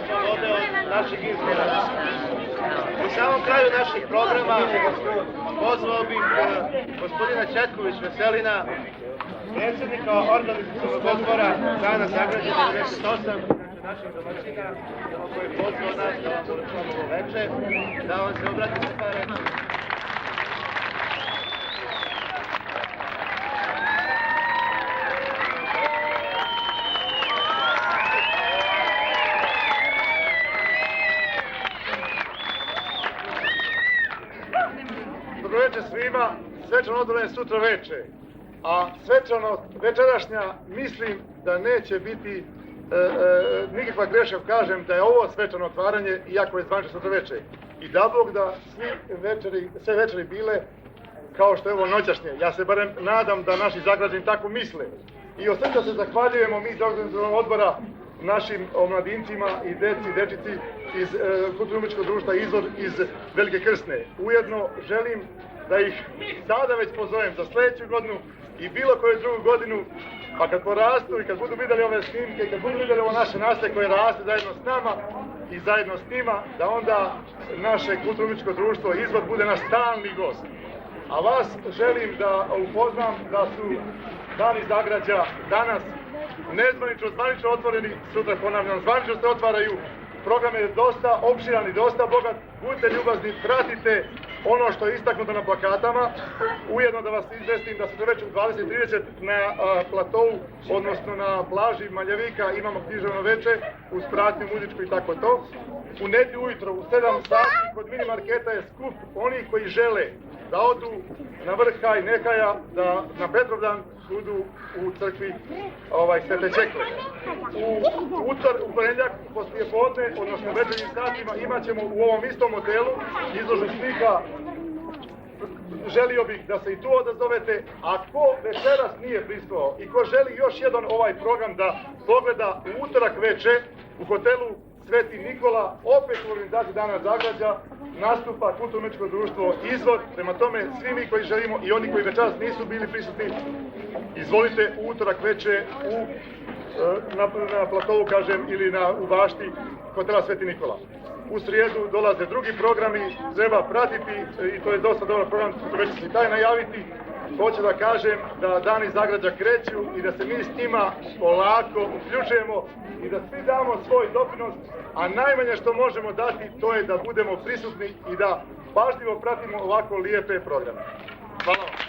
slobode od naših izbora. U samom kraju naših programa pozvao bih gospodina Četković Veselina, predsjednika organizacionog odbora Dana Zagrađana 98, naših domaćina, koji je pozvao nas da vam uručamo ovo veče, da vam se obrati sa par reči. Dobroveče svima, svečano odbor je sutra veče, a svečanost večerašnja mislim da neće biti nikakva greška, kažem da je ovo svečano otvaranje, iako je zvanično sutra veče. I da Bog da sve večeri bile kao što je ovo noćašnje. Ja se barem nadam da naši Zagrađani tako misle. I od srca se zahvaljujemo mi iz organizacionog odbora našim omladincima i deci, dečici iz Kulturno-umjetničkog društva Izvor iz Velike Krsne. Ujedno želim da ih sada već pozovem za sljedeću godinu i bilo koju drugu godinu, pa kad porastu i kad budu vidjeli ove snimke i kad budu vidjeli ovo naše nastaje koje raste zajedno s nama i zajedno s njima, da onda naše Kulturno-umjetničko društvo Izvor bude naš stalni gost. A vas želim da upoznam da su Dani Zagrađa danas zvanično otvoreni, sutra ponavljam, zvanično se otvaraju. Program je dosta opširan i dosta bogat, budite ljubazni, pratite ono što je istaknuto na plakatama. Ujedno da vas izvestim da se već u 20:30 na platovu, odnosno na plaži Maljevika imamo književno veče uz pratnju muzičku i tako to. U nedjelju ujutro u 7 sati kod mini marketa je skup onih koji žele da odu na vrh Haj Nehaja, da na Petrovdan budu u crkvi Svete Čekve. U ponedjeljak poslije podne, odnosno večernjim satima, imat ćemo u ovom istom modelu izložbu slika. Želio bih da se i tu odazovete, a ko večeras nije prisustvovao i ko želi još jedan ovaj program da pogleda u utorak veče u hotelu Sveti Nikola, opet u organizaciji Dana Zagrađa, nastupa Kulturno-umjetničko društvo Izvor. Prema tome, svi mi koji želimo i oni koji večeras nisu bili prisutni, izvolite u utorak veče na platovu, kažem, ili u bašti hotela Sveti Nikola. U srijedu dolaze drugi programi, treba pratiti i to je dosta dobar program, već se i taj najaviti. Hoću da kažem da Dani Zagrađa kreću i da se mi s njima polako uključujemo i da svi damo svoj doprinos, a najmanje što možemo dati to je da budemo prisutni i da pažljivo pratimo ovako lijepe programe. Hvala vam.